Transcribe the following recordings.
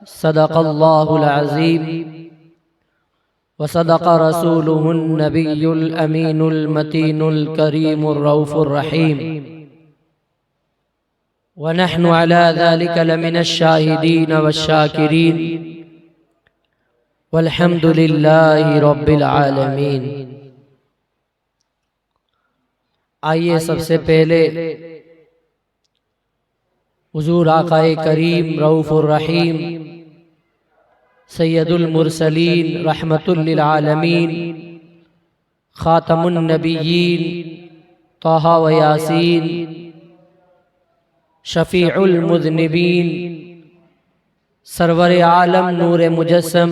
صدق اللہ العظیم وصدق رسولہ النبی الامین المتین الکریم الرؤوف الرحیم ونحن على ذلك لمن الشاہدین والشاکرین والحمد للہ رب العالمین۔ آئیے سب سے پہلے حضور آقا کریم رؤوف الرحیم سید المرسلین رحمت للعالمین خاتم النبیین طہ و یاسین شفیع المذنبین سرور عالم نور مجسم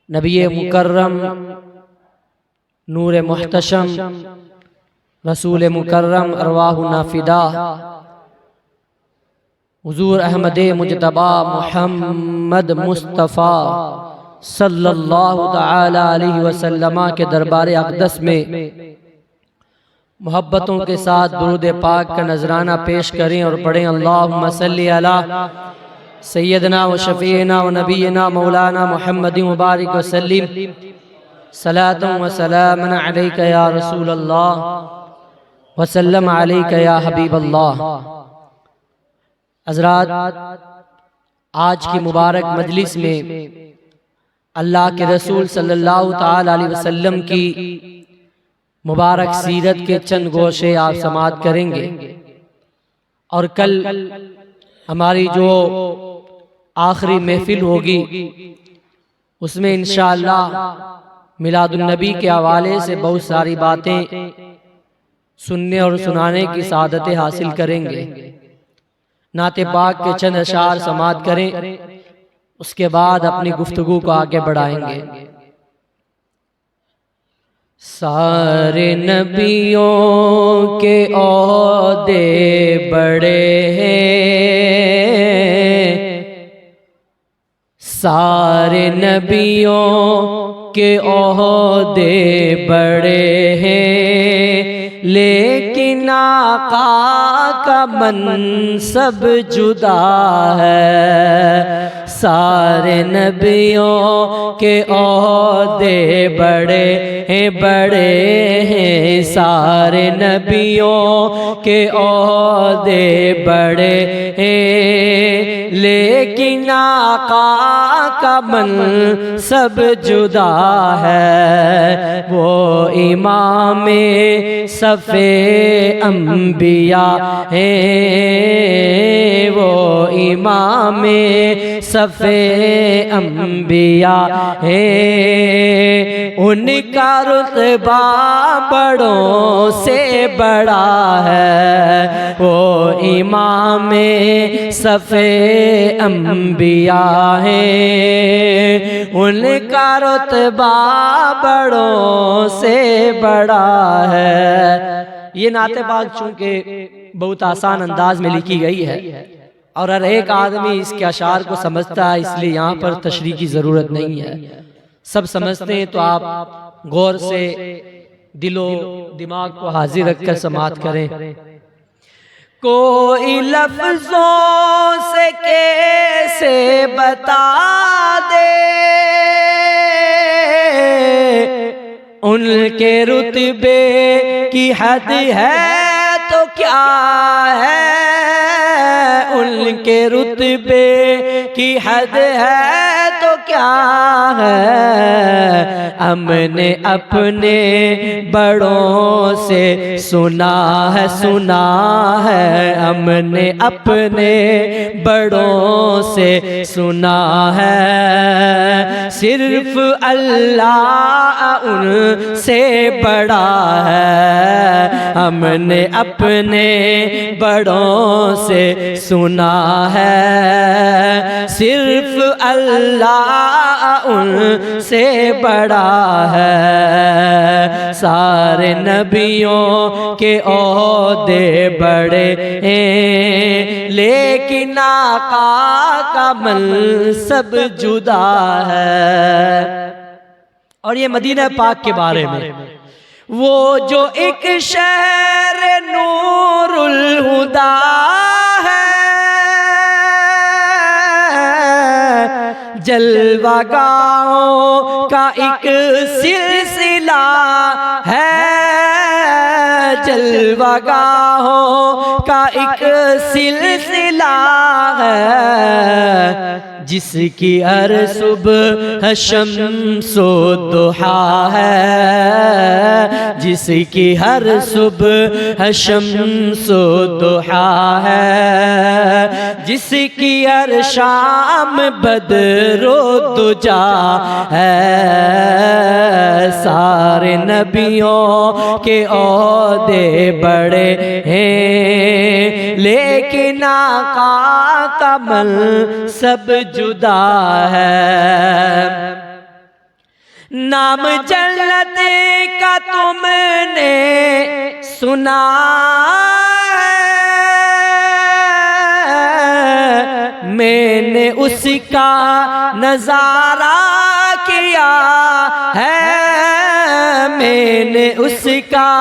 نبی مکرم نور محتشم رسول مکرم ارواحنا فدا حضور احمد مجتبی محمد مصطفیٰ صلی اللہ تعالی علیہ وسلم کے دربار اقدس میں محبتوں کے ساتھ درود پاک کا نذرانہ پیش کریں اور پڑھیں اللہم صلی علی سیدنا و شفیعنا و نبینا مولانا محمد مبارک وسلم صلاۃ و سلام علیک یا رسول اللہ وسلم علیک یا حبیب اللہ۔ حضرات، آج کی مبارک مجلس میں اللہ کے رسول صلی اللہ تعالی علیہ وسلم کی مبارک سیرت کے چند گوشے آپ سماعت کریں گے، اور کل ہماری جو آخری محفل ہوگی اس میں انشاءاللہ میلاد النبی کے حوالے سے بہت ساری باتیں سننے اور سنانے کی سعادتیں حاصل کریں گے۔ نعت پاک کے چند اشعار سماعت کریں، اس کے بعد اپنی گفتگو کو آگے بڑھائیں گے۔ سارے نبیوں کے عہدے بڑے ہیں، سارے نبیوں کے عہدے بڑے ہیں، لیکن آقا کا منصب جدا ہے۔ سارے نبیوں کے عہدے بڑے ہیں، سارے نبیوں کے عہدے بڑے ہیں، لیکن آقا کا منصب جدا ہے۔ وہ امام صف انبیاء ہیں، وہ امام صف انبیاء ہیں، ان کا رتبہ بڑوں سے بڑا ہے۔ وہ امام صف انبیاء ہیں، ان کا رتبہ بڑوں سے بڑا ہے۔ یہ نعت پاک چونکہ بہت آسان انداز میں لکھی گئی ہے اور ہر ایک آدمی اس کے اشعار کو سمجھتا ہے، اس لیے یہاں پر تشریح کی ضرورت نہیں ہے۔ سب سمجھتے ہیں تو آپ غور سے دل و دماغ کو حاضر رکھ کر سماعت کریں۔ کوئی لفظوں سے کیسے بتا دے ان کے رتبے کی حد ہے تو کیا ہے، ان کے رتبے کی حد ہے تو کیا ہے۔ ہم نے اپنے بڑوں سے سنا ہے، ہم نے اپنے بڑوں سے سنا ہے، صرف اللہ ان سے بڑا ہے۔ ہم نے اپنے بڑوں سے سنا ہے، صرف اللہ ان سے بڑا ہے۔ سارے نبیوں کے عہدے بڑے ہیں، لیکن آقا کا منصب جدا ہے۔ اور یہ مدینہ پاک کے بارے میں، وہ جو ایک شہر نور الہدا ہے، جلوہ گاہوں کا ایک سلسلہ ہے، جلوہ گاہوں کا ایک سلسلہ ہے، جس کی ہر صبح شمس و ضحیٰ ہے، جس کی ہر صبح شمس و ضحیٰ ہے، جس کی ہر شام بدر و دجا ہے، سارے نبیوں کے عہدے بڑے ہیں، لیکن آقا کا منصب جدا ہے۔ نام جنت کا تم نے سنا ہے، میں نے اس کا نظارہ کیا ہے، میں نے اس کا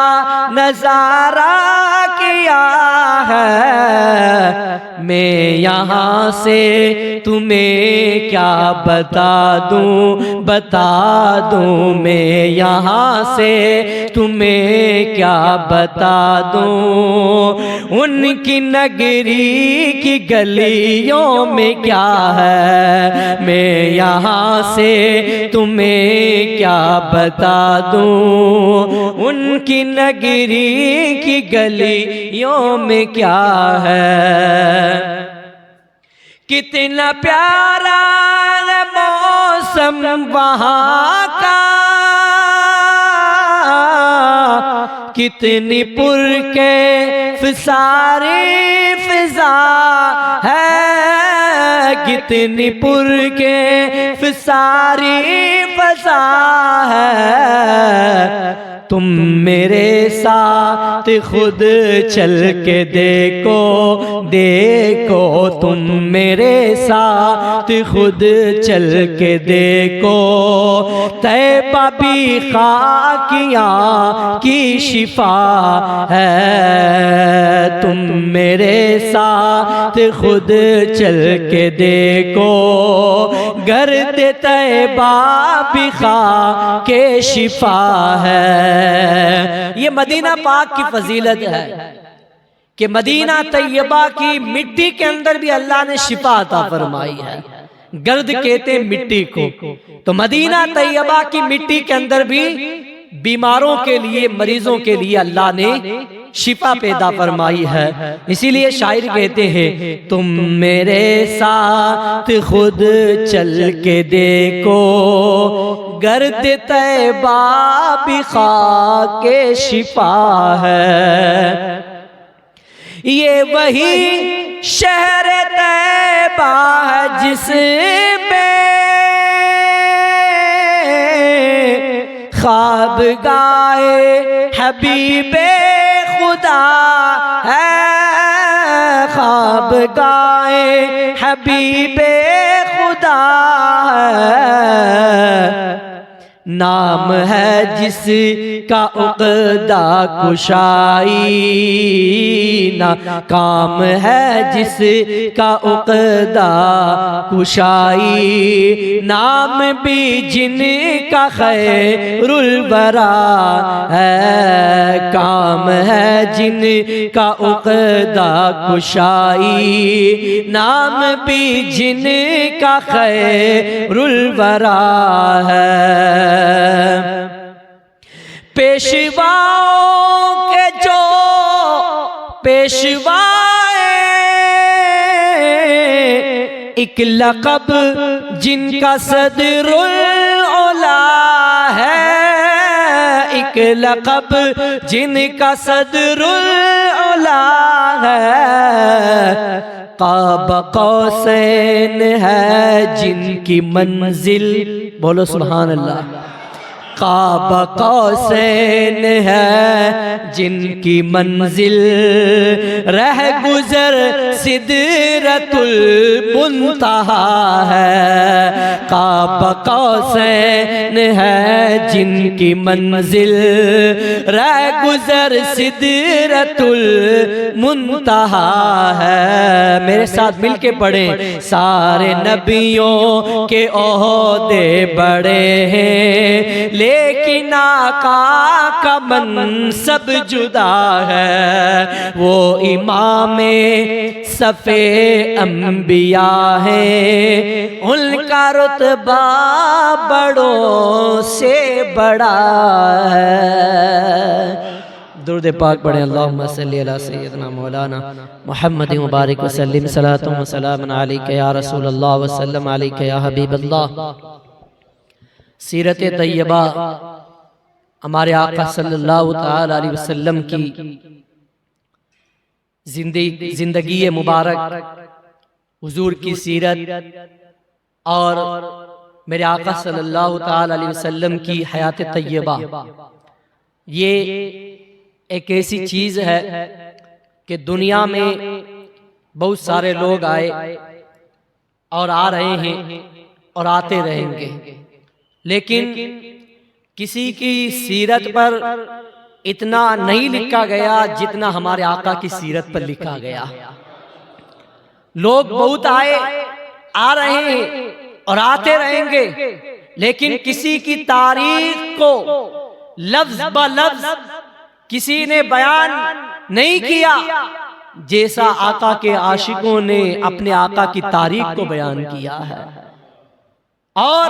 نظارہ کیا ہے، میں یہاں سے تمہیں کیا بتا دوں میں یہاں سے تمہیں کیا بتا دوں، ان کی نگری کی گلیوں میں کیا ہے، میں یہاں سے تمہیں کیا بتا دوں، ان کی نگری کی گلیوں میں کیا ہے۔ کتنا پیارا ہے موسم وہاں کا، کتنی پرکیف ساری فضا ہے، کتنی پرکیف ساری فضا ہے، تم میرے ساتھ خود چل کے دیکھو، تم میرے ساتھ خود چل کے دیکھو، طیبہ بھی خاکیاں کی شفا ہے، تم میرے ساتھ خود چل کے دیکھو، گرد طیبہ بھی خاک کے شفا ہے۔ یہ مدینہ پاک کی فضیلت ہے کہ مدینہ طیبہ کی مٹی کے اندر بھی اللہ نے شفا عطا فرمائی ہے۔ گرد کہتے ہیں مٹی کو، تو مدینہ طیبہ کی مٹی کے اندر بھی بیماروں کے لیے، مریضوں کے لیے اللہ نے شفا پیدا فرمائی ہے۔ اسی لیے شاعر کہتے ہیں، تم میرے ساتھ خود چل کے دیکھو، گرد طیبہ بھی خاک شفا ہے۔ یہ وہی شہر طیبہ ہے جس میں خوابگاہ حبیب خدا ہے، خوابگاہ حبیب خدا ہے، نام ہے جس کا عقدہ کشائی، کام ہے جس کا عقدہ کشائی، نام بھی جن کا خیر الورا ہے، کام ہے جن کا عقدہ کشائی، نام بھی جن کا خیر الورا ہے۔ پیشواؤں کے جو پیشوائے، ایک لقب جن کا صدر العلا ہے، ایک لقب جن کا صدر العلا ہے، قاب قوسین ہے جن کی منزل، بولو سبحان اللہ، قاب قوسین ہے جن کی منزل، رہ گزر سدرۃ المنتہا ہے، قاب قوسین ہے جن کی منزل، رہ گزر سدرۃ المنتہا ہے۔ میرے ساتھ مل کے پڑھیں، سارے نبیوں کے عہدے بڑے ہیں لیکن آقا کا منصب جدا ہے، وہ امام صف انبیاء ہے، ان کا رتبہ بڑوں سے بڑا ہے۔ درود پاک پڑھیں، اللہم صلی علی سیدنا مولانا محمد مبارک وسلم، صلاۃ و سلام علیک یا رسول اللہ وسلم علیک یا حبیب اللہ۔ سیرت طیبہ ہمارے آقا صلی اللہ تعالی علیہ وسلم کی زندگی مبارک، حضور کی سیرت اور میرے آقا صلی اللہ تعالی علیہ وسلم کی حیات طیبہ، یہ ایک ایسی چیز ہے کہ دنیا میں بہت سارے لوگ آئے اور آ رہے ہیں اور آتے رہیں گے، لیکن کسی کی سیرت پر اتنا نہیں لکھا گیا جتنا ہمارے آقا کی سیرت پر لکھا گیا۔ لوگ بہت آئے، آ رہے ہیں اور آتے رہیں گے، لیکن کسی کی تاریخ کو لفظ بلفظ کسی نے بیان نہیں کیا جیسا آقا کے عاشقوں نے اپنے آقا کی تاریخ کو بیان کیا ہے۔ اور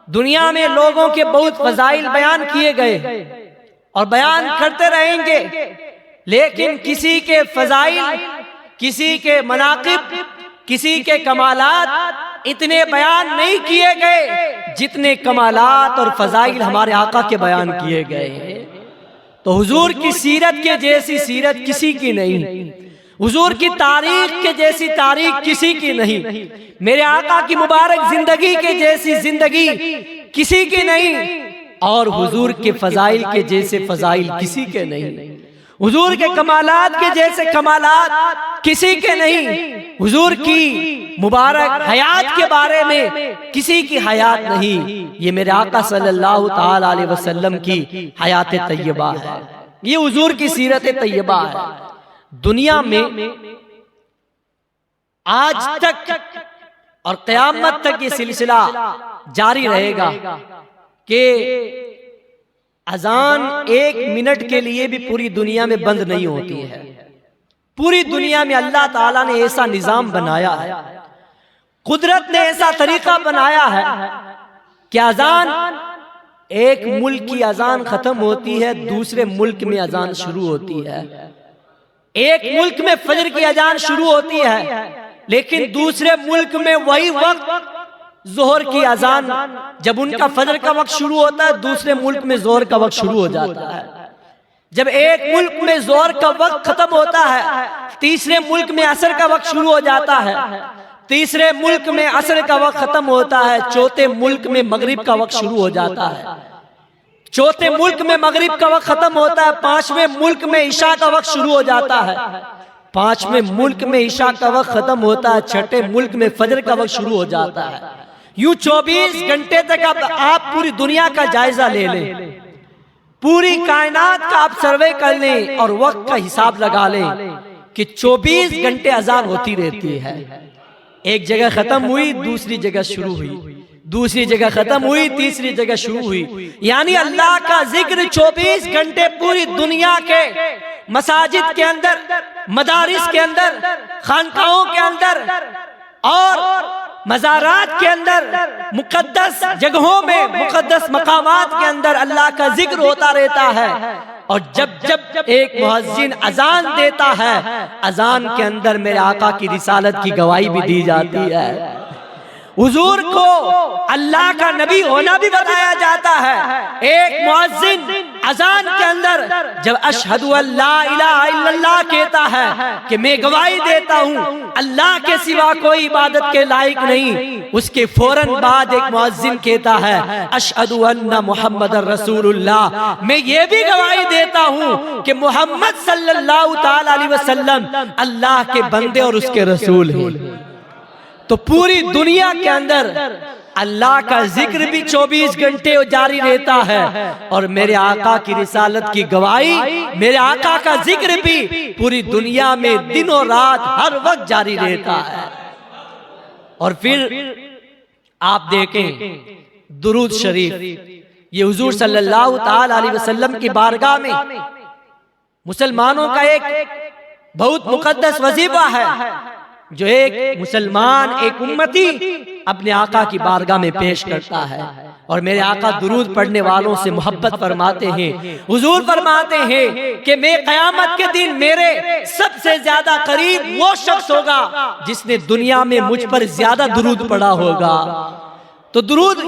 دنیا میں لوگوں کے بہت فضائل بیان کیے گئے اور بیان کرتے رہیں گے، لیکن کسی کے فضائل، کسی کے مناقب، کسی کے کمالات اتنے بیان نہیں کیے گئے جتنے کمالات اور فضائل ہمارے آقا کے بیان کیے گئے ہیں۔ تو حضور کی سیرت کے جیسی سیرت کسی کی نہیں، حضور کی تاریخ کے جیسی تاریخ کسی کی نہیں، میرے آقا کی مبارک زندگی کے جیسی زندگی کسی کی نہیں، اور حضور کے فضائل کے جیسے فضائل کسی کے نہیں، حضور کے کمالات کے جیسے کمالات کسی کے نہیں، حضور کی مبارک حیات کے بارے میں کسی کی حیات نہیں۔ یہ میرے آقا صلی اللہ تعالی علیہ وسلم کی حیات طیبہ ہے، یہ حضور کی سیرت طیبہ ہے۔ دنیا میں آج تک اور قیامت تک یہ سلسلہ جاری رہے گا کہ اذان ایک منٹ کے لیے بھی پوری دنیا میں بند نہیں ہوتی ہے۔ پوری دنیا میں اللہ تعالیٰ نے ایسا نظام بنایا ہے، قدرت نے ایسا طریقہ بنایا ہے کہ اذان، ایک ملک کی اذان ختم ہوتی ہے، دوسرے ملک میں اذان شروع ہوتی ہے۔ ایک ملک میں فجر کی اذان شروع ہوتی ہے، لیکن دوسرے ملک میں وہی وقت ظہر کی اذان، جب ان کا فجر کا وقت شروع ہوتا ہے دوسرے ملک میں ظہر کا وقت شروع ہو جاتا ہے۔ جب ایک ملک میں ظہر کا وقت ختم ہوتا ہے تیسرے ملک میں عصر کا وقت شروع ہو جاتا ہے، تیسرے ملک میں عصر کا وقت ختم ہوتا ہے، چوتھے ملک میں مغرب کا وقت شروع ہو جاتا ہے، چوتھے ملک میں مغرب کا وقت ختم ہوتا ہے، پانچویں ملک میں عشاء کا وقت شروع ہو جاتا ہے، پانچویں ملک میں عشاء کا وقت ختم ہوتا ہے، چھٹے ملک میں فجر کا وقت شروع ہو جاتا ہے۔ یوں 24 گھنٹے تک آپ پوری دنیا کا جائزہ لے لیں، پوری کائنات کا آپ سروے کر لیں اور وقت کا حساب لگا لیں کہ 24 گھنٹے اذان ہوتی رہتی ہے۔ ایک جگہ ختم ہوئی دوسری جگہ شروع ہوئی، دوسری جگہ ختم ہوئی تیسری جگہ شروع ہوئی، یعنی اللہ کا ذکر 24 گھنٹے پوری دنیا کے مساجد کے اندر، مدارس کے اندر، خانقاہوں کے اندر اور مزارات کے اندر، مقدس جگہوں میں، مقدس مقامات کے اندر اللہ کا ذکر ہوتا رہتا ہے۔ اور جب ایک مؤذن اذان دیتا ہے، اذان کے اندر میرے آقا کی رسالت کی گواہی بھی دی جاتی ہے۔ حضور کو اللہ کا نبی ہونا بھی بتایا جاتا ہے۔ ایک مؤذن اذان کے اندر جب اشہد ان لا الہ الا اللہ کہتا ہے کہ میں گواہی دیتا ہوں اللہ کے سوا کوئی عبادت کے لائق نہیں، اس کے فوراً بعد ایک مؤذن کہتا ہے اشہد ان محمد رسول اللہ، میں یہ بھی گواہی دیتا ہوں کہ محمد صلی اللہ تعالی علیہ وسلم اللہ کے بندے اور اس کے رسول ہیں۔ تو پوری دنیا کے اندر اللہ کا ذکر بھی 24 گھنٹے جاری رہتا ہے، اور میرے آقا کی رسالت کی گواہی، میرے آقا کا ذکر بھی پوری دنیا میں دن و رات ہر وقت جاری رہتا ہے۔ اور پھر آپ دیکھیں درود شریف، یہ حضور صلی اللہ تعالی علیہ وسلم کی بارگاہ میں مسلمانوں کا ایک بہت مقدس وظیفہ ہے، جو ایک مسلمان، ایک امتی اپنے آقا کی بارگاہ میں پیش کرتا ہے۔ اور میرے آقا درود پڑھنے والوں سے محبت فرماتے ہیں، حضور فرماتے ہیں کہ میں قیامت کے دن میرے سب سے زیادہ قریب وہ شخص ہوگا جس نے دنیا میں مجھ پر زیادہ درود پڑھا ہوگا۔ تو درود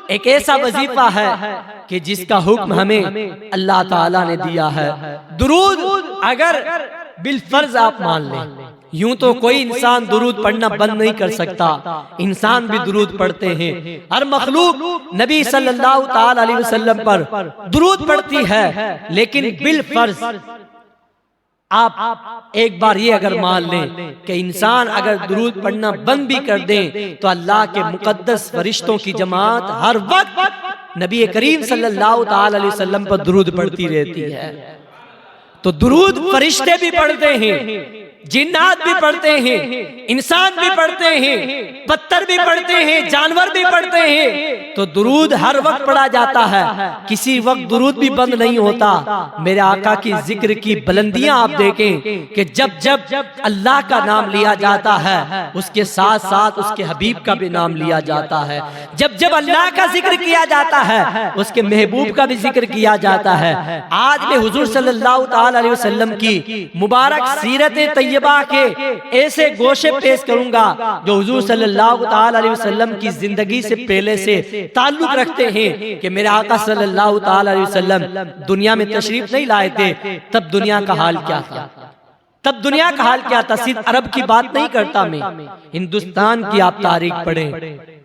ایک ایسا وظیفہ ہے کہ جس کا حکم ہمیں اللہ تعالیٰ نے دیا ہے۔ درود اگر بالفرض آپ مان لیں، یوں تو کوئی انسان درود پڑھنا بند نہیں کر سکتا، انسان بھی درود پڑھتے ہیں، ہر مخلوق نبی صلی اللہ تعالی علیہ وسلم پر درود پڑھتی ہے، لیکن بالفرض آپ ایک بار یہ اگر مان لیں کہ انسان اگر درود پڑھنا بند بھی کر دیں تو اللہ کے مقدس فرشتوں کی جماعت ہر وقت نبی کریم صلی اللہ تعالی علیہ وسلم پر درود پڑھتی رہتی ہے۔ تو درود فرشتے بھی پڑھتے ہیں، جنات بھی پڑھتے ہیں، انسان بھی پڑھتے ہیں، پتھر بھی پڑھتے ہیں، جانور بھی پڑھتے ہیں۔ تو درود ہر وقت پڑھا جاتا ہے، کسی وقت درود بھی بند نہیں ہوتا۔ میرے آقا کی ذکر کی بلندیاں آپ دیکھیں کہ جب جب اللہ کا نام لیا جاتا ہے اس کے ساتھ ساتھ اس کے حبیب کا بھی نام لیا جاتا ہے، جب جب اللہ کا ذکر کیا جاتا ہے اس کے محبوب کا بھی ذکر کیا جاتا ہے۔ آج میں حضور صلی اللہ تعالی علیہ وسلم کی مبارک سیرت طیبہ کے ایسے گوشے پیش کروں گا جو حضور صلی اللہ تعالی علیہ وسلم کی زندگی سے پہلے سے تعلق رکھتے ہیں کہ میرے آقا صلی اللہ تعالی علیہ وسلم دنیا میں تشریف نہیں لائے تھے، تب دنیا کا حال کیا تھا، تب دنیا کا حال کیا تھا۔ صرف عرب کی بات نہیں کرتا میں، ہندوستان کی آپ تاریخ پڑھیں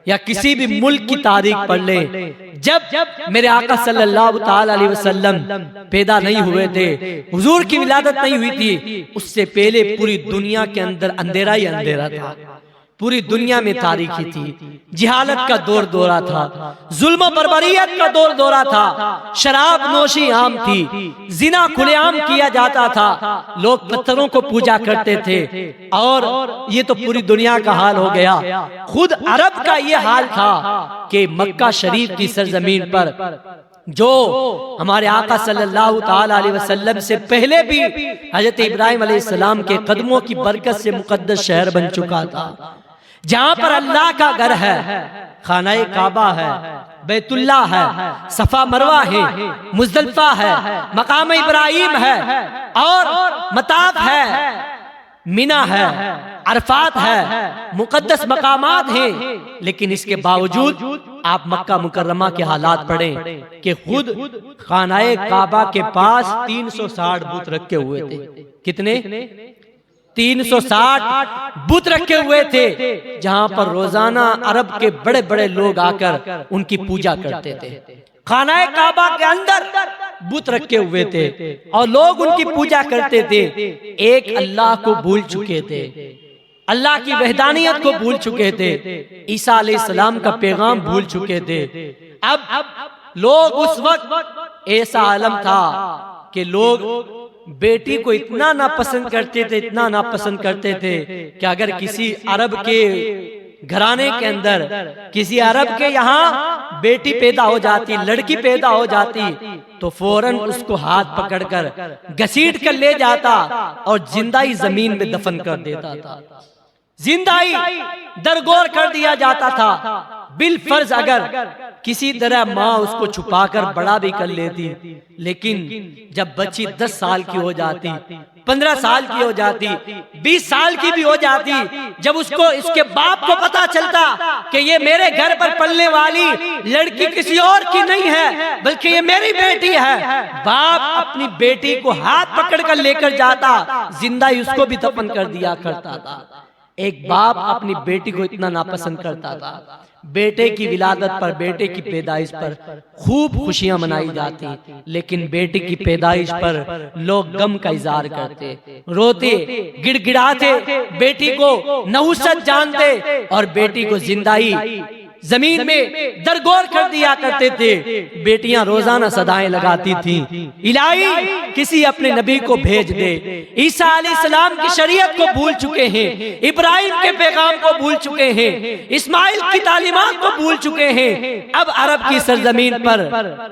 یا کسی بھی ملک کی تاریخ پڑھ لیں، جب میرے آقا صلی اللہ تعالی علیہ وسلم پیدا نہیں ہوئے تھے، حضور کی ولادت نہیں ہوئی تھی، اس سے پہلے پوری دنیا کے اندر اندھیرا ہی اندھیرا تھا، پوری دنیا میں تاریکی تھی، جہالت کا دور دورہ تھا، ظلم و بربریت کا دور دورہ تھا، شراب نوشی عام تھی، زنا کھلے عام کیا جاتا تھا، لوگ پتھروں کو پوجا کرتے تھے، اور یہ تو پوری دنیا کا حال ہو گیا۔ خود عرب کا یہ حال تھا کہ مکہ شریف کی سرزمین پر جو ہمارے آقا صلی اللہ تعالی علیہ وسلم سے پہلے بھی حضرت ابراہیم علیہ السلام کے قدموں کی برکت سے مقدس شہر بن چکا تھا، جہاں پر اللہ کا گھر ہے، خانہ کعبہ ہے، بیت اللہ ہے، صفا مروہ ہے، مزدلفہ ہے، مقام ابراہیم ہے، اور مطاف ہے، منی ہے، عرفات ہے، مقدس مقامات ہیں۔ لیکن اس کے باوجود آپ مکہ مکرمہ کے حالات پڑھیں کہ خود خانہ کعبہ کے پاس 360 بت رکھے ہوئے تھے۔ کتنے؟ 360 بت رکھے ہوئے تھے، جہاں پر روزانہ عرب کے بڑے بڑے لوگ آ کر ان کی پوجا کرتے تھے۔ خانہ کعبہ کے اندر بت رکھے ہوئے تھے اور لوگ ان کی پوجا کرتے تھے، ایک اللہ کو بھول چکے تھے، اللہ کی وحدانیت کو بھول چکے تھے، عیسیٰ علیہ السلام کا پیغام بھول چکے تھے۔ اب لوگ اس وقت ایسا عالم تھا کہ لوگ بیٹی کو اتنا ناپسند کرتے تھے، اتنا ناپسند کرتے تھے کہ اگر کسی عرب کے گھرانے کے اندر، کسی عرب کے یہاں بیٹی پیدا ہو جاتی، لڑکی پیدا ہو جاتی، تو فوراً اس کو ہاتھ پکڑ کر گھسیٹ کر لے جاتا اور زندہ ہی زمین میں دفن کر دیتا تھا۔ زندائی درگور کر دیا جاتا تھا۔ بالفرض اگر کسی طرح ماں اس کو چھپا کر بڑا بھی کر لیتی، لیکن جب بچی 10 سال کی ہو جاتی، 15 سال کی ہو جاتی، 20 سال کی بھی ہو جاتی، جب اس کے باپ کو پتا چلتا کہ یہ میرے گھر پر پلنے والی لڑکی کسی اور کی نہیں ہے بلکہ یہ میری بیٹی ہے، باپ اپنی بیٹی کو ہاتھ پکڑ کر لے کر جاتا، زندہ ہی اس کو بھی دفن کر دیا کرتا تھا۔ ایک باپ اپنی بیٹی کو اتنا ناپسند کرتا تھا۔ بیٹے کی ولادت پر، بیٹے کی پیدائش پر خوب خوشیاں منائی جاتی، لیکن بیٹی کی پیدائش پر لوگ غم کا اظہار کرتے، روتے، گڑ گڑاتے، بیٹی کو نحوست جانتے اور بیٹی کو زندائی زمین میں درگور کر دیا کرتے تھے۔ بیٹیاں روزانہ صدائیں لگاتی تھیں، الہی کسی اپنے نبی کو بھیج دے۔ عیسیٰ علیہ السلام کی شریعت کو بھول چکے ہیں، ابراہیم کے پیغام کو بھول چکے ہیں، اسماعیل کی تعلیمات کو بھول چکے ہیں۔ اب عرب کی سرزمین پر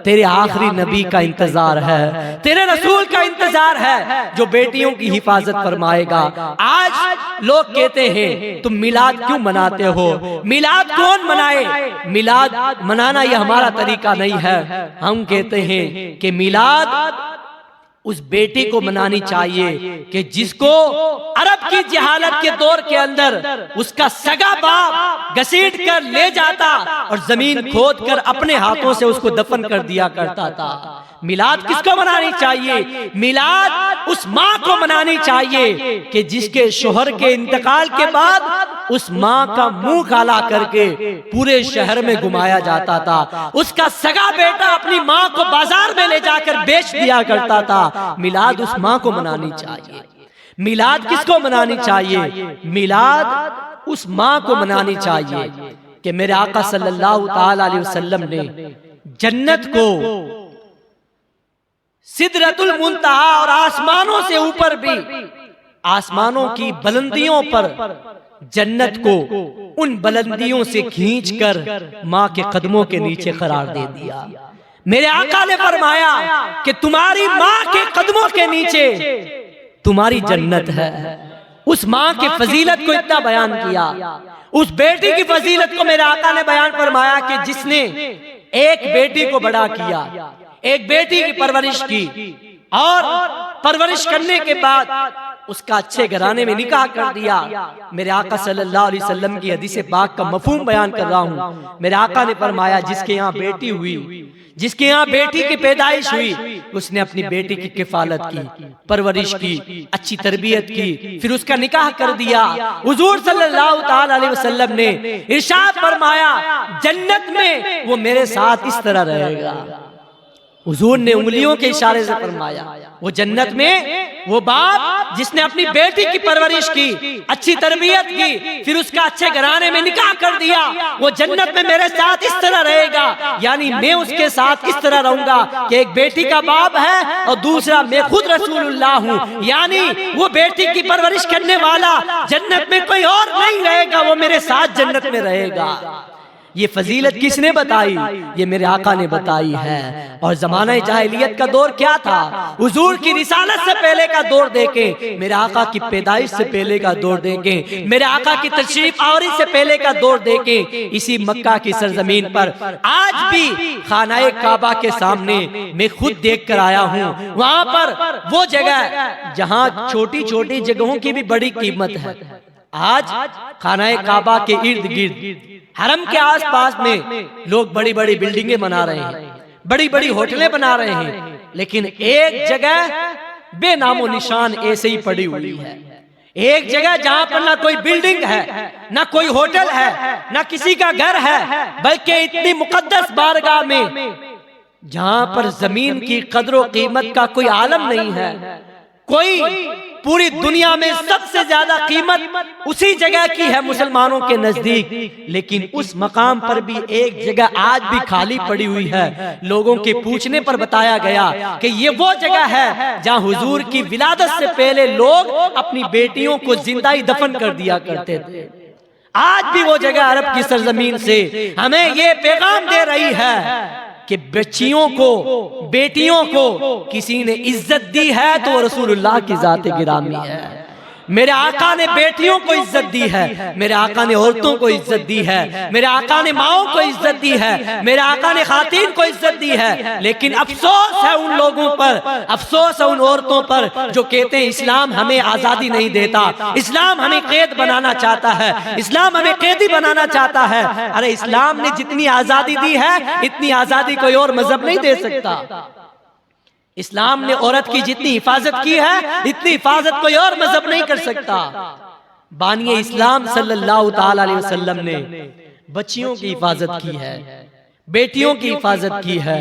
تیرے آخری نبی کا انتظار ہے، تیرے رسول کا انتظار ہے جو بیٹیوں کی حفاظت فرمائے گا۔ آج لوگ کہتے ہیں تم میلاد کیوں مناتے ہو؟ میلاد کون منائے؟ میلاد منانا یہ ہمارا طریقہ نہیں ہے۔ ہم کہتے ہیں کہ میلاد اس بیٹی کو منانی چاہیے کہ جس کو عرب کی جہالت کے دور کے اندر اس کا سگا باپ گھسیٹ کر لے جاتا اور زمین کھود کر اپنے ہاتھوں سے اس کو دفن کر دیا کرتا تھا۔ میلاد کس کو منانی چاہیے؟ میلاد اس ماں کو منانی چاہیے کہ جس کے شوہر کے انتقال کے بعد اس ماں کا منہ کالا کر کے پورے شہر میں گھمایا جاتا تھا۔ اس کا سگا بیٹا اپنی ماں کو بازار میں لے جا کر بیچ دیا کرتا تھا۔ میلاد اس ماں کو منانی چاہیے۔ میلاد کس کو منانی چاہیے؟ میلاد اس ماں کو منانی چاہیے کہ میرے آقا صلی اللہ تعالی علیہ وسلم نے جنت کو سدرۃ المنتہا اور آسمانوں سے اوپر بھی، آسمانوں کی بلندیوں پر جنت کو ان بلندیوں سے کھینچ کر ماں کے قدموں کے نیچے قرار دے دیا۔ میرے آقا نے فرمایا کہ تمہاری ماں کے قدموں کے نیچے تمہاری جنت ہے۔ اس ماں کی فضیلت کو اتنا بیان کیا، اس بیٹی کی فضیلت کو میرے آقا نے بیان فرمایا کہ جس نے ایک بیٹی کو بڑا کیا، ایک بیٹی کی پرورش کی اور پرورش کرنے کے بعد اس کا اچھے گھرانے میں نکاح کر دیا۔ میرے آقا صلی اللہ علیہ وسلم کی حدیث پاک کا مفہوم بیان کر رہا ہوں۔ میرے آقا نے فرمایا جس کے یہاں بیٹی ہوئی، جس کے یہاں بیٹی کی پیدائش ہوئی، اس نے اپنی بیٹی کی کفالت کی، پرورش کی، اچھی تربیت کی، پھر اس کا نکاح کر دیا۔ حضور صلی اللہ تعالی علیہ وسلم نے ارشاد فرمایا جنت میں وہ میرے ساتھ اس طرح رہے گا۔ حضور نے انگلیوں کے اشارے سے فرمایا وہ جنت میں وہ باپ جس نے اپنی بیٹی کی پرورش کی، اچھی تربیت کی، پھر اس کا اچھے گھرانے میں نکاح کر دیا، وہ جنت میں میرے ساتھ اس طرح رہے گا، یعنی میں اس کے ساتھ اس طرح رہوں گا کہ ایک بیٹی کا باپ ہے اور دوسرا میں خود رسول اللہ ہوں، یعنی وہ بیٹی کی پرورش کرنے والا جنت میں کوئی اور نہیں رہے گا، وہ میرے ساتھ جنت میں رہے گا۔ یہ فضیلت کس نے بتائی؟ یہ میرے آقا نے بتائی ہے۔ اور زمانہ جاہلیت کا دور کیا تھا؟ حضور کی رسالت سے پہلے کا دور دیکھیں، میرے آقا کی پیدائش سے پہلے کا دور دیکھیں، میرے آقا کی تشریف آوری سے پہلے کا دور دیکھیں۔ اسی مکہ کی سرزمین پر آج بھی خانہ کعبہ کے سامنے میں خود دیکھ کر آیا ہوں، وہاں پر وہ جگہ جہاں چھوٹی چھوٹی جگہوں کی بھی بڑی قیمت ہے، آج خانہ کعبہ کے ارد گرد حرم کے آس پاس میں لوگ بڑی بڑی بلڈنگیں بنا رہے ہیں، بڑی بڑی ہوٹلیں بنا رہے ہیں، لیکن ایک جگہ بے نام و نشان ایسے ہی پڑی ہوئی ہے۔ ایک جگہ جہاں پر نہ کوئی بلڈنگ ہے، نہ کوئی ہوٹل ہے، نہ کسی کا گھر ہے، بلکہ اتنی مقدس بارگاہ میں جہاں پر زمین کی قدر و قیمت کا کوئی عالم نہیں ہے، کوئی پوری دنیا میں سب سے زیادہ قیمت اسی جگہ کی ہے مسلمانوں کے نزدیک، لیکن اس مقام پر بھی ایک جگہ آج بھی خالی پڑی ہوئی ہے۔ لوگوں کے پوچھنے پر بتایا گیا کہ یہ وہ جگہ ہے جہاں حضور کی ولادت سے پہلے لوگ اپنی بیٹیوں کو زندہ ہی دفن کر دیا کرتے تھے۔ آج بھی وہ جگہ عرب کی سرزمین سے ہمیں یہ پیغام دے رہی ہے کہ بچیوں کو، بیٹیوں کو کسی نے عزت دی ہے تو رسول اللہ کی ذات گرامی ہے۔ میرے آقا نے بیٹیوں کو عزت دی ہے، میرے آقا نے عورتوں کو عزت دی ہے، میرے آقا نے ماؤں کو عزت دی ہے، میرے آقا نے خواتین کو عزت دی ہے۔ لیکن افسوس ہے ان لوگوں پر، افسوس ہے ان عورتوں پر جو کہتے ہیں اسلام ہمیں آزادی نہیں دیتا، اسلام ہمیں قید بنانا چاہتا ہے، اسلام ہمیں قیدی بنانا چاہتا ہے۔ ارے اسلام نے جتنی آزادی دی ہے اتنی آزادی کوئی اور مذہب نہیں دے سکتا۔ اسلام نے عورت کی جتنی حفاظت کی ہے اتنی حفاظت کوئی اور مذہب نہیں کر سکتا۔ بانی اسلام صلی اللہ تعالی علیہ وسلم نے بچیوں کی حفاظت کی ہے، بیٹیوں کی حفاظت کی ہے،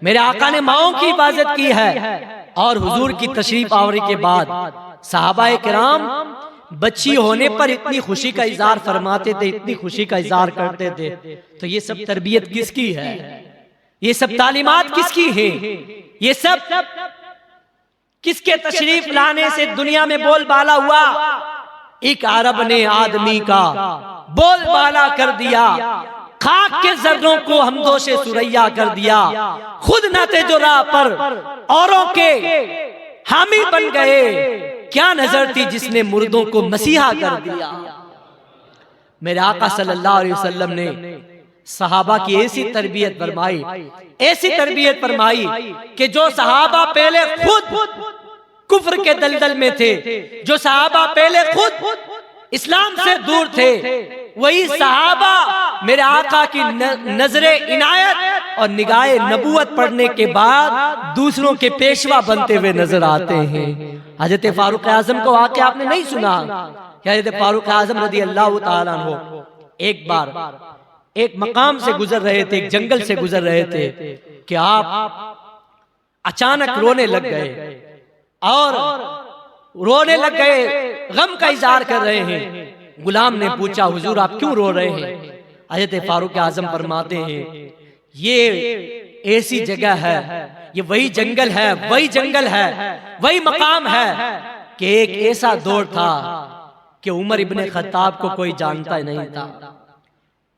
میرے آقا نے ماؤں کی حفاظت کی ہے۔ اور حضور کی تشریف آوری کے بعد صحابہ کرام بچی ہونے پر اتنی خوشی کا اظہار فرماتے تھے، اتنی خوشی کا اظہار کرتے تھے۔ تو یہ سب تربیت کس کی ہے؟ یہ سب تعلیمات کس کی ہیں؟ یہ سب کس کے تشریف لانے سے دنیا میں بول بالا ہوا؟ ایک عرب نے آدمی کا بول بالا کر دیا، خاک کے ذروں کو ہمدوش سریا کر دیا، خود نہ تھے جو راہ پر اوروں کے حامی بن گئے، کیا نظر تھی جس نے مردوں کو مسیحا کر دیا۔ میرے آقا صلی اللہ علیہ وسلم نے صحابہ کی ایسی تربیت فرمائی، ایسی تربیت فرمائی کہ جو صحابہ پہلے خود کفر کے دلدل میں تھے، جو صحابہ پہلے خود اسلام سے دور تھے، وہی صحابہ میرے آقا کی نظر عنایت اور نگاہ نبوت پڑھنے کے بعد دوسروں کے پیشوا بنتے ہوئے نظر آتے ہیں۔ حضرت فاروق اعظم کو واقعہ آپ نے نہیں سنا کہ حضرت فاروق اعظم رضی اللہ تعالیٰ عنہ ایک بار ایک مقام سے گزر رہے تھے، ایک جنگل سے گزر رہے تھے کہ آپ اچانک رونے لگ گئے اور رونے لگ گئے، غم کا اظہار کر رہے ہیں۔ غلام نے پوچھا حضور آپ کیوں رو رہے ہیں؟ حضرت فاروق اعظم فرماتے ہیں یہ ایسی جگہ ہے، یہ وہی جنگل ہے، وہی جنگل ہے، وہی مقام ہے کہ ایک ایسا دور تھا کہ عمر ابن خطاب کو کوئی جانتا نہیں تھا۔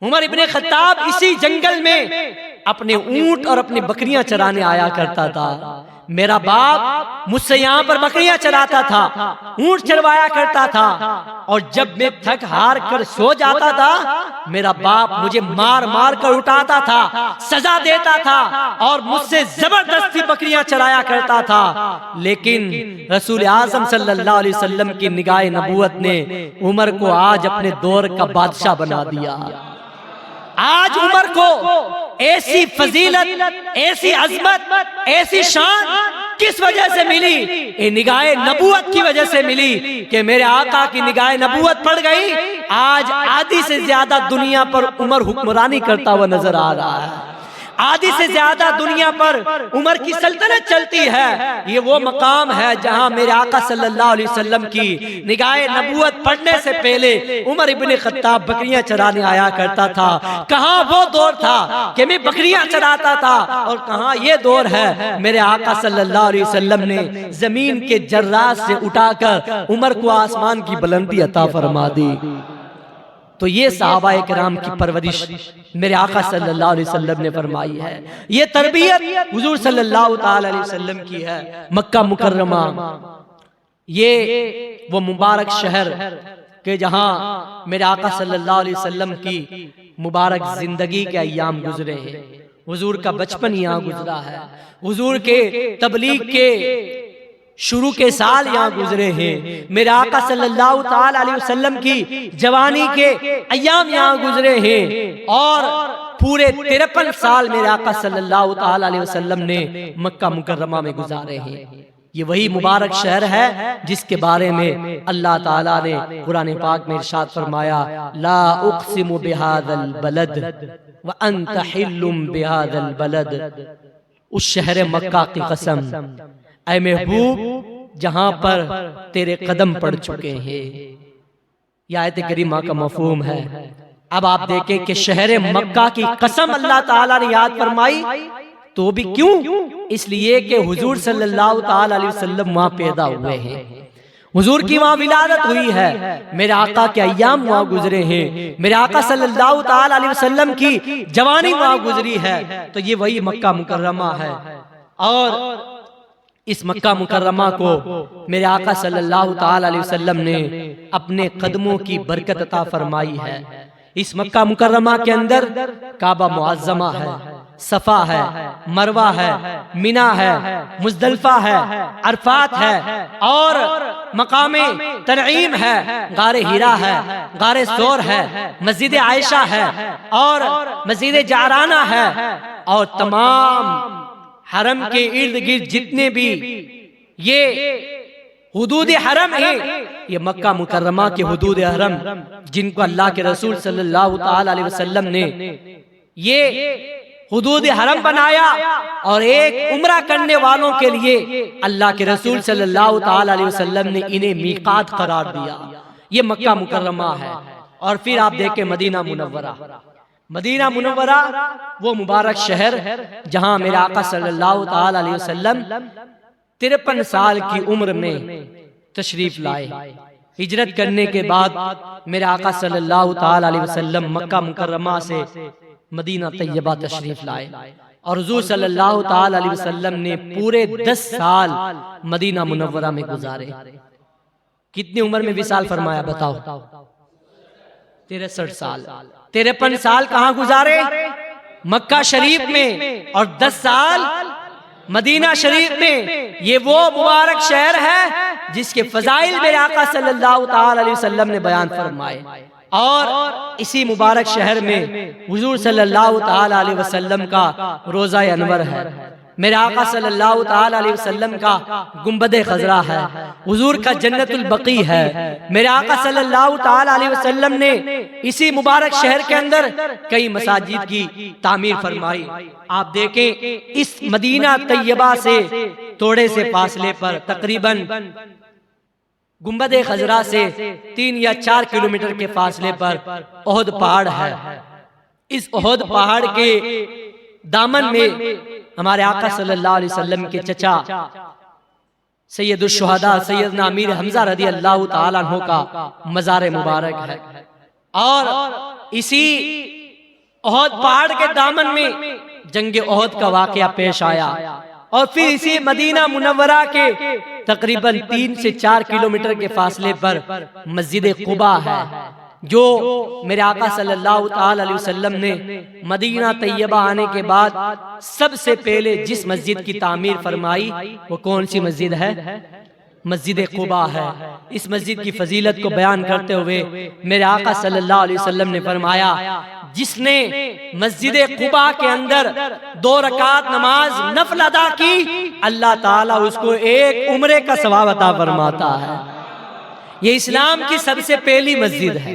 عمر ابن خطاب اسی جنگل میں اپنے اونٹ اور اپنی بکریاں چرانے آیا کرتا تھا۔ میرا باپ مجھ سے یہاں پر بکریاں چراتا تھا، اونٹ چروایا کرتا تھا، اور جب میں تھک ہار کر سو جاتا تھا میرا باپ مجھے مار مار کر اٹھاتا تھا، سزا دیتا تھا اور مجھ سے زبردستی بکریاں چرایا کرتا تھا۔ لیکن رسول اعظم صلی اللہ علیہ وسلم کی نگاہ نبوت نے عمر کو آج اپنے دور کا بادشاہ بنا دیا۔ آج عمر کو ایسی فضیلت، ایسی عظمت، ایسی شان کس وجہ سے ملی؟ یہ نگاہ نبوت کی وجہ سے ملی کہ میرے آقا کی نگاہ نبوت پڑ گئی۔ آج آدھی سے زیادہ دنیا پر عمر حکمرانی کرتا ہوا نظر آ رہا ہے، آدھی سے زیادہ دنیا پر عمر کی سلطنت چلتی ہے۔ یہ وہ مقام ہے جہاں میرے آقا صلی اللہ علیہ وسلم کی نگاہ نبوت پڑھنے سے پہلے عمر ابن خطاب بکریاں چرانے آیا کرتا تھا۔ کہاں وہ دور تھا کہ میں بکریاں چراتا تھا، اور کہاں یہ دور ہے میرے آقا صلی اللہ علیہ وسلم نے زمین کے جرات سے اٹھا کر عمر کو آسمان کی بلندی عطا فرما دی۔ تو یہ صحابہ کرام کی پرورش میرے آقا صلی اللہ علیہ وسلم نے فرمائی ہے، یہ تربیت حضور صلی اللہ تعالی علیہ وسلم کی ہے۔ مکہ مکرمہ یہ وہ مبارک شہر کہ جہاں میرے آقا صلی اللہ علیہ وسلم کی مبارک زندگی کے ایام گزرے ہیں، حضور کا بچپن یہاں گزرا ہے، حضور کے تبلیغ کے شروع کے سال یہاں گزرے ہیں، میرے آقا صلی اللہ تعالی علیہ وسلم کی جوانی کے ایام یہاں گزرے ہیں، اور پورے 53 سال میرے آقا صلی اللہ تعالی علیہ وسلم نے مکہ مکرمہ میں گزارے ہیں۔ یہ وہی مبارک شہر ہے جس کے بارے میں اللہ تعالیٰ نے قرآن پاک میں ارشاد فرمایا، لا اقسم بہذا البلد وانت حل بہذا البلد۔ اس شہر مکہ کی قسم اے محبوب جہاں پر تیرے قدم پڑ چکے ہیں۔ یہ آیت کریمہ کا مفہوم ہے۔ اب آپ دیکھیں کہ شہر مکہ کی قسم اللہ تعالیٰ نے یاد فرمائی، تو بھی کیوں؟ اس لیے کہ حضور صلی اللہ تعالیٰ علیہ وسلم وہاں پیدا ہوئے ہیں، حضور کی وہاں ولادت ہوئی ہے، میرے آقا کے ایام وہاں گزرے ہیں، میرے آقا صلی اللہ تعالیٰ علیہ وسلم کی جوانی وہاں گزری ہے۔ تو یہ وہی مکہ مکرمہ ہے، اور اس مکہ مکرمہ کو میرے آقا صلی اللہ تعالی علیہ وسلم نے اپنے قدموں کی برکت عطا فرمائی ہے۔ اس مکہ مکرمہ کے اندر کعبہ معظمہ ہے، صفا ہے، مروہ ہے، منی ہے، مزدلفہ ہے، عرفات ہے، اور مقام تنعیم ہے، غار ہیرا ہے، غار ثور ہے، مسجد عائشہ ہے، اور مسجد جعرانہ ہے، اور تمام حرم کے ارد گرد جتنے بھی یہ حدود حرم ہیں، یہ مکہ مکرمہ کے حدود حرم جن کو اللہ کے رسول صلی اللہ تعالی علیہ وسلم نے یہ حدود حرم بنایا، اور ایک عمرہ کرنے والوں کے لیے اللہ کے رسول صلی اللہ تعالی علیہ وسلم نے انہیں میقات قرار دیا۔ یہ مکہ مکرمہ ہے۔ اور پھر آپ دیکھیں مدینہ منورہ، مدینہ منورہ وہ مبارک شہر جہاں میرے آقا صلی اللہ تعالی علیہ وسلم 53 سال کی عمر میں تشریف لائے۔ ہجرت کرنے کے بعد میرے آقا صلی اللہ تعالی علیہ وسلم مکہ مکرمہ سے مدینہ طیبہ تشریف لائے، اور حضور صلی اللہ تعالی علیہ وسلم نے پورے 10 سال مدینہ منورہ میں گزارے۔ کتنی عمر میں وصال فرمایا بتاؤ؟ 63 سال۔ 53 سال کہاں گزارے؟ مکہ شریف میں، اور 10 سال مدینہ شریف میں۔ یہ وہ مبارک شہر ہے جس کے فضائل میرے آقا صلی اللہ تعالی علیہ وسلم نے بیان فرمائے، اور اسی مبارک شہر میں حضور صلی اللہ تعالی علیہ وسلم کا روضہ انور ہے، میرے آقا صلی اللہ تعالی علیہ وسلم کا گنبد خضرا ہے، حضور کا جنت البقیع ہے۔ میرے آقا صلی اللہ تعالی علیہ وسلم نے اسی مبارک شہر کے اندر کئی مساجد کی تعمیر فرمائی۔ آپ دیکھیں اس مدینہ طیبہ سے تھوڑے سے فاصلے پر، تقریباً گنبد خضرا سے 3 یا 4 کلومیٹر کے فاصلے پر احد پہاڑ ہے۔ اس احد پہاڑ کے دامن میں ہمارے آقا صلی اللہ علیہ وسلم کے چچا سید الشہداء سیدنا امیر حمزہ رضی اللہ تعالیٰ عنہ کا مزار مبارک ہے، اور اسی احد پہاڑ کے دامن میں جنگ احد کا واقعہ پیش آیا، اور پھر اسی مدینہ منورہ کے تقریباً 3 سے 4 کلومیٹر کے فاصلے پر مسجد قباء ہے، جو میرے آقا صلی اللہ تعالی علیہ وسلم نے مدینہ طیبہ آنے کے بعد سب سے پہلے جس مسجد کی تعمیر فرمائی وہ کون سی مسجد ہے؟ مسجد قباء ہے۔ اس مسجد کی فضیلت کو بیان کرتے ہوئے میرے آقا صلی اللہ علیہ وسلم نے فرمایا، جس نے مسجد قباء کے اندر 2 رکعت نماز نفل ادا کی، اللہ تعالیٰ اس کو ایک عمرے کا ثواب عطا فرماتا ہے۔ یہ اسلام کی سب سے پہلی مسجد ہے،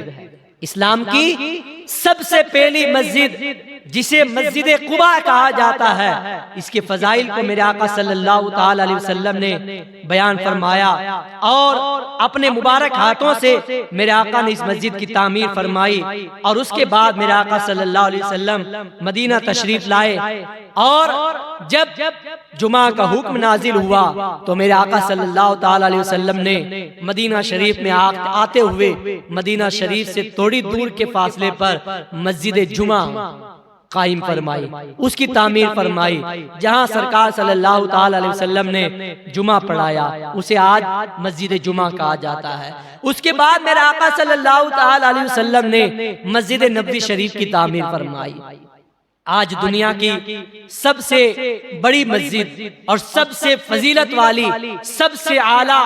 اسلام کی سب سے پہلی مسجد جسے مسجد قباء کہا جاتا ہے۔ اس کے فضائل کو میرے آقا صلی اللہ تعالی علیہ وسلم نے بیان فرمایا، اور اپنے مبارک ہاتھوں سے میرے آقا نے اس مسجد کی تعمیر فرمائی، اور اس کے بعد میرے آقا صلی اللہ علیہ وسلم مدینہ تشریف لائے، اور جب جمعہ کا حکم نازل ہوا تو میرے آقا صلی اللہ تعالی علیہ وسلم نے مدینہ شریف میں آتے ہوئے مدینہ شریف سے تھوڑی دور کے فاصلے پر مسجد جمعہ قائم فرمائی، اس کی تعمیر فرمائی، جہاں سرکار صلی اللہ تعالی علیہ وسلم نے جمعہ پڑھایا، اسے آج مسجد جمعہ کہا جاتا ہے۔ اس کے بعد میرے آقا صلی اللہ تعالی علیہ وسلم نے مسجد نبوی شریف کی تعمیر فرمائی۔ آج دنیا کی سب سے بڑی مسجد اور سب سے فضیلت والی، سب سے اعلیٰ،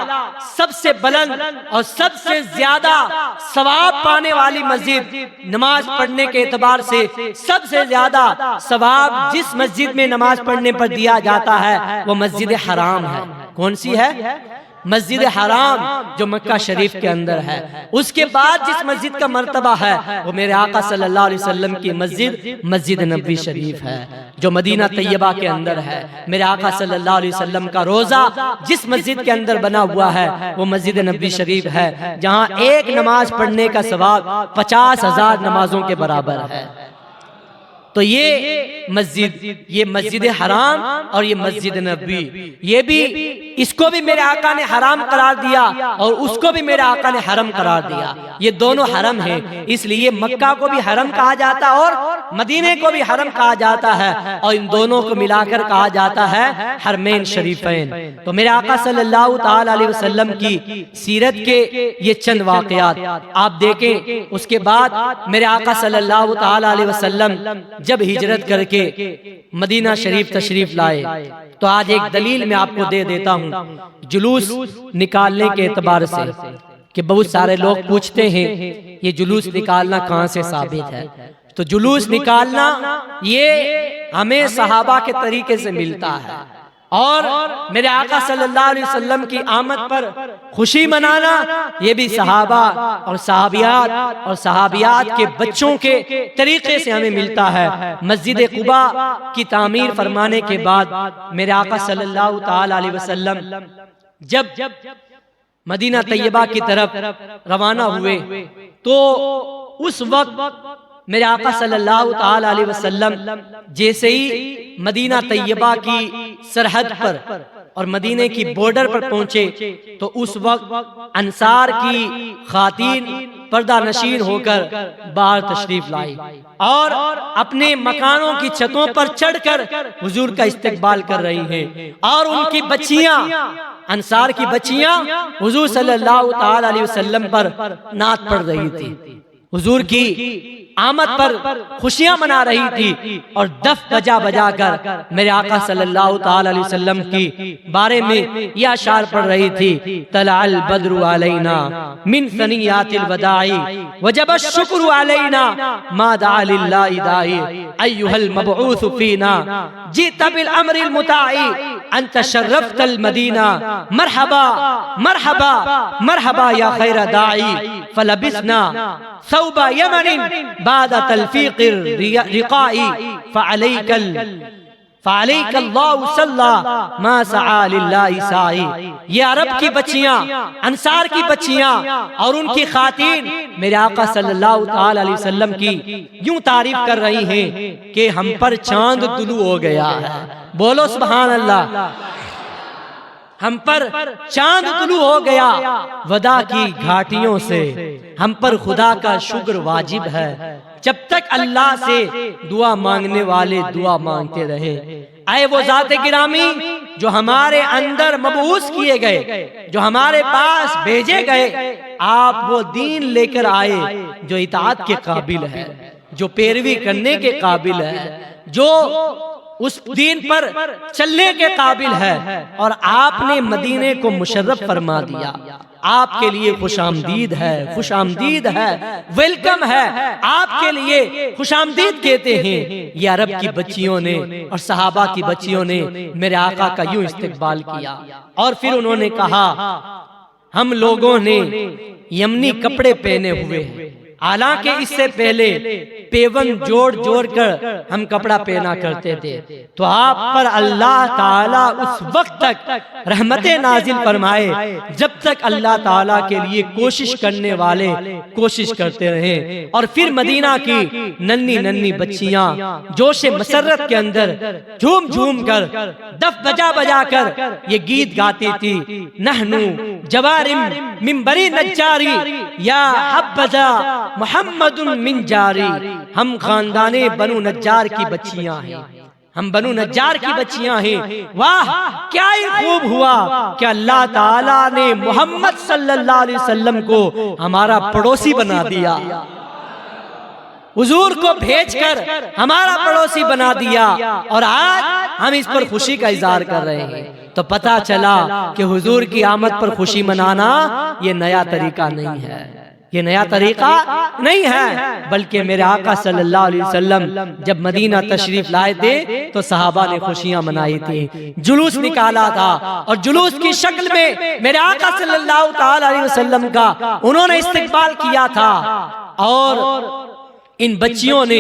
سب سے بلند اور سب سے زیادہ ثواب پانے والی مسجد، نماز پڑھنے کے اعتبار سے سب سے زیادہ ثواب جس مسجد میں نماز پڑھنے پر دیا جاتا ہے وہ مسجد حرام ہے۔ کون سی ہے؟ مسجد حرام، جو مکہ شریف کے اندر ہے۔ اس کے بعد جس مسجد کا مرتبہ ہے وہ میرے آقا صلی اللہ علیہ وسلم کی مسجد نبوی شریف ہے، جو مدینہ طیبہ کے اندر ہے۔ میرے آقا صلی اللہ علیہ وسلم کا روضہ جس مسجد کے اندر بنا ہوا ہے وہ مسجد نبوی شریف ہے، جہاں ایک نماز پڑھنے کا ثواب 50,000 نمازوں کے برابر ہے۔ تو یہ مسجد حرام اور یہ مسجد نبوی، یہ بھی اس کو بھی میرے آقا نے حرام قرار دیا اور اس کو بھی میرے آقا نے حرم قرار دیا. یہ دونوں حرم ہیں، اس لیے مکہ کو بھی حرم کہا جاتا ہے اور مدینے کو بھی حرم کہا جاتا ہے، اور ان دونوں کو ملا کر کہا جاتا ہے حرمین شریفین. تو میرے آقا صلی اللہ تعالی علیہ وسلم کی سیرت کے یہ چند واقعات آپ دیکھیں. اس کے بعد میرے آقا صلی اللہ تعالی علیہ وسلم جب ہجرت کر کے مدینہ شریف تشریف لائے تو آج ایک دلیل میں آپ کو دے دیتا ہوں جلوس نکالنے کے اعتبار سے، کہ بہت سارے لوگ پوچھتے ہیں یہ جلوس نکالنا کہاں سے ثابت ہے. تو جلوس نکالنا یہ ہمیں صحابہ کے طریقے سے ملتا ہے، اور میرے آقا صلی اللہ علیہ وسلم کی آمد پر خوشی منانا یہ بھی صحابہ اور صحابیات اور صحابیات کے بچوں کے طریقے سے ہمیں ملتا ہے. مسجد قباء کی تعمیر فرمانے کے بعد میرے آقا صلی اللہ تعالی علیہ وسلم جب مدینہ طیبہ کی طرف روانہ ہوئے تو اس وقت میرے آقا صلی اللہ تعالی علیہ وسلم جیسے ہی مدینہ طیبہ کی سرحد پر اور مدینے کی بارڈر پر پہنچے تو اس وقت انصار کی خواتین پردہ نشین ہو کر باہر تشریف لائی اور اپنے مکانوں کی چھتوں پر چڑھ کر حضور کا استقبال کر رہی ہیں، اور ان کی بچیاں انصار کی بچیاں حضور صلی اللہ تعالی علیہ وسلم پر نعت پڑھ رہی تھی، حضور کی آمد پر خوشیاں منا رہی تھی، اور دف بجا بجا کر میرے آقا صلی اللہ تعالی علیہ وسلم کی بارے میں یہ اشعار پڑھ رہی تھی. طلع البدر علینا من ثنیات الوداع وجب الشکر علینا ما دعا للہ داعی ایھا المبعوث فینا جئت بالامر المطاع انت شرفت المدینہ مرحبا مرحبا مرحبا یا خیر داعی فلبسنا ثوب یمن بعد تلفیق الرقاء فعلیک اللہ صلی ما سعى للہ سعی. یہ عرب کی بچیاں، انصار کی بچیاں اور ان کی خواتین میرے آقا صلی اللہ تعالی علیہ وسلم کی یوں تعریف کر رہی ہیں کہ ہم پر چاند طلوع ہو گیا ہے. بولو سبحان اللہ. ہم پر چاند طلوع ہو گیا ودا کی گھاٹیوں سے، ہم پر خدا کا شکر واجب ہے جب تک اللہ سے دعا مانگنے والے دعا مانگتے رہے. اے وہ ذات گرامی جو ہمارے اندر مبعوث کیے گئے، جو ہمارے پاس بھیجے گئے، آپ وہ دین لے کر آئے جو اطاعت کے قابل ہے، جو پیروی کرنے کے قابل ہے، جو اس دین پر چلنے کے قابل ہے، اور آپ نے مدینے کو مشرف فرما دیا. آپ کے لیے خوش آمدید ہے، خوش آمدید ہے، ویلکم ہے، آپ کے لیے خوش آمدید کہتے ہیں. یہ عرب کی بچیوں نے اور صحابہ کی بچیوں نے میرے آقا کا یوں استقبال کیا، اور پھر انہوں نے کہا ہم لوگوں نے یمنی کپڑے پہنے ہوئے ہیں، حالانکہ اس سے پہلے پیون جوڑ جوڑ کر ہم کپڑا پہنا کرتے تھے. تو آپ پر اللہ تعالیٰ اس وقت تک رحمتیں نازل فرمائے جب تک اللہ تعالیٰ کے لیے کوشش کرنے والے کوشش کرتے رہے. اور پھر مدینہ کی ننھی ننھی بچیاں جوش مسرت کے اندر جھوم جھوم کر دف بجا بجا کر یہ گیت گاتی تھی. نحنو جوارم من بری نجاری یا حبذا محمد من جاری. ہم خاندان بنو نجار کی بچیاں ہیں، ہم بنو نجار کی بچیاں ہیں. واہ کیا ہی خوب ہوا کہ اللہ تعالیٰ نے محمد صلی اللہ علیہ وسلم کو ہمارا پڑوسی بنا دیا، حضور کو بھیج کر ہمارا پڑوسی بنا دیا، اور آج ہم اس پر خوشی کا اظہار کر رہے ہیں. تو پتا چلا کہ حضور کی آمد پر خوشی منانا یہ نیا طریقہ نہیں ہے، یہ نیا طریقہ نہیں ہے، بلکہ میرے آقا صلی اللہ علیہ وسلم جب مدینہ تشریف لائے تھے تو صحابہ نے خوشیاں منائی تھی، جلوس نکالا تھا، اور جلوس کی شکل میں میرے آقا صلی اللہ تعالی علیہ وسلم کا انہوں نے استقبال کیا تھا. اور ان بچیوں نے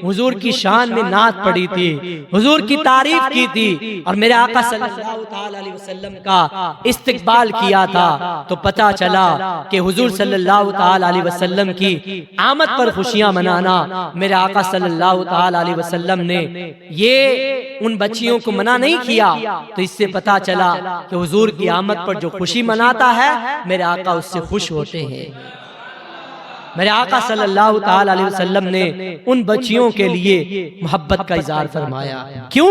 حضور کی شان میں نعت پڑھی تھی، حضور کی تعریف کی تھی، اور میرے آقا صلی اللہ تعالی علیہ وسلم کا استقبال کیا تھا، تو پتہ چلا کہ حضور صلی اللہ تعالی علیہ وسلم کی آمد پر خوشیاں منانا میرے آقا صلی اللہ تعالی علیہ وسلم نے یہ ان بچیوں کو منع نہیں کیا، تو اس سے پتہ چلا کہ حضور کی آمد پر جو خوشی مناتا ہے میرے آقا اس سے خوش ہوتے ہیں۔ میرے آقا صلی اللہ تعالی علیہ وسلم نے ان بچیوں کے لیے محبت کا اظہار فرمایا۔ کیوں؟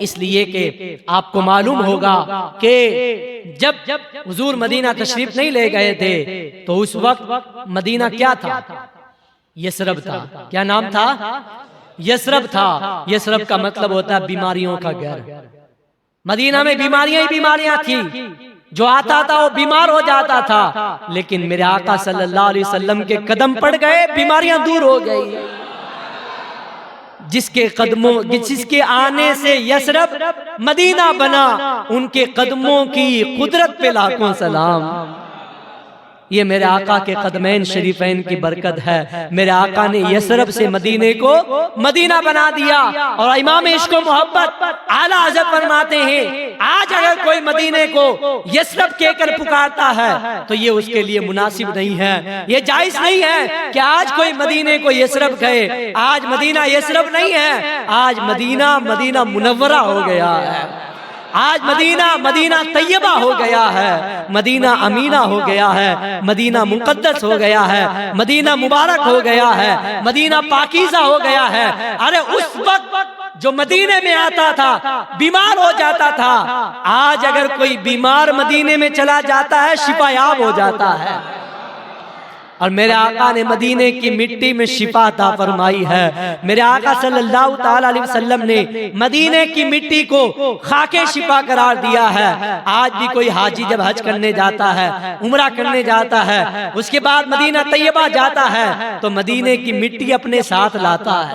اس لیے کہ آپ کو معلوم ہوگا کہ جب حضور مدینہ تشریف نہیں لے گئے تھے تو اس وقت مدینہ کیا تھا؟ یثرب تھا۔ کیا نام تھا؟ یثرب تھا۔ یثرب کا مطلب ہوتا ہے بیماریوں کا گھر۔ مدینہ میں بیماریاں ہی بیماریاں تھیں، جو آتا تھا وہ بیمار ہو جاتا تھا، لیکن میرے آقا صلی اللہ علیہ وسلم کے قدم پڑ گئے، بیماریاں دور ہو گئی۔ جس کے آنے سے یثرب مدینہ بنا، ان کے قدموں کی قدرت پہ لاکھوں سلام۔ یہ میرے آقا کے قدمین شریفین کی برکت ہے۔ میرے آقا نے یثرب سے مدینے کو مدینہ بنا دیا، اور امام عشق و محبت اعلیٰ حضرت فرماتے ہیں آج اگر کوئی مدینے کو یثرب کہہ کر پکارتا ہے تو یہ اس کے لیے مناسب نہیں ہے، یہ جائز نہیں ہے کہ آج کوئی مدینے کو یثرب کہے۔ آج مدینہ یثرب نہیں ہے، آج مدینہ منورہ ہو گیا ہے، آج مدینہ طیبہ ہو گیا ہے، مدینہ امینہ ہو گیا ہے، مدینہ مقدس ہو گیا ہے، مدینہ مبارک ہو گیا ہے، مدینہ پاکیزہ ہو گیا ہے۔ ارے اس وقت جو مدینے میں آتا تھا بیمار ہو جاتا تھا، آج اگر کوئی بیمار مدینے میں چلا جاتا ہے شفا یاب ہو جاتا ہے۔ اور میرے آقا نے مدینے کی مٹی میں شفا عطا فرمائی ہے۔ میرے آقا صلی اللہ تعالی علیہ وسلم نے مدینے کی مٹی کو خاک شفا قرار دیا ہے۔ آج بھی کوئی حاجی جب حج کرنے جاتا ہے، عمرہ کرنے جاتا ہے، اس کے بعد مدینہ طیبہ جاتا ہے تو مدینے کی مٹی اپنے ساتھ لاتا ہے،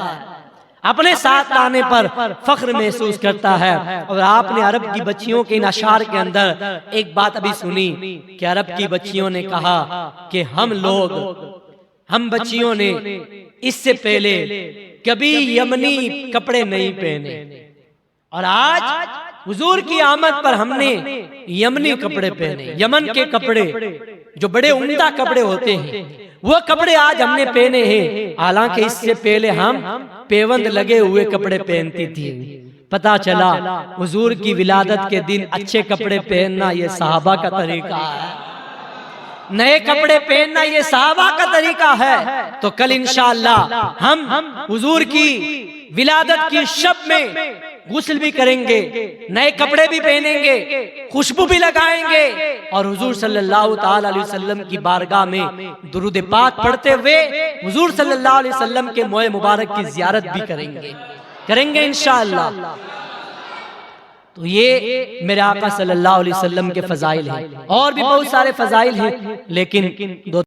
اپنے ساتھ لانے پر فخر محسوس کرتا ہے۔ اور آپ نے عرب کی بچیوں کے ان اشعار کے اندر ایک بات ابھی سنی کہ عرب کی بچیوں نے کہا کہ ہم بچیوں نے اس سے پہلے کبھی یمنی کپڑے نہیں پہنے، اور آج حضور کی آمد پر ہم نے یمنی کپڑے پہنے۔ یمن کے کپڑے جو بڑے عمدہ کپڑے ہوتے ہیں وہ کپڑے آج ہم نے پہنے ہیں، حالانکہ اس سے پہلے ہم پیوند لگے ہوئے کپڑے پہنتی تھی۔ پتا چلا حضور کی ولادت کے دن اچھے کپڑے پہننا یہ صحابہ کا طریقہ ہے، نئے کپڑے پہننا یہ صحابہ کا طریقہ ہے۔ تو کل انشاءاللہ ہم حضور کی ولادت کی شب میں غسل بھی کریں گے، نئے کپڑے بھی پہنیں گے، خوشبو بھی لگائیں گے، اور حضور صلی اللہ تعالی علیہ وسلم کی بارگاہ میں درود پاک پڑھتے ہوئے حضور صلی اللہ علیہ وسلم کے موئے مبارک کی زیارت بھی کریں گے انشاءاللہ۔ تو یہ میرے آقا صلی اللہ علیہ وسلم کے فضائل ہیں، اور بھی بہت سارے فضائل ہیں، لیکن دو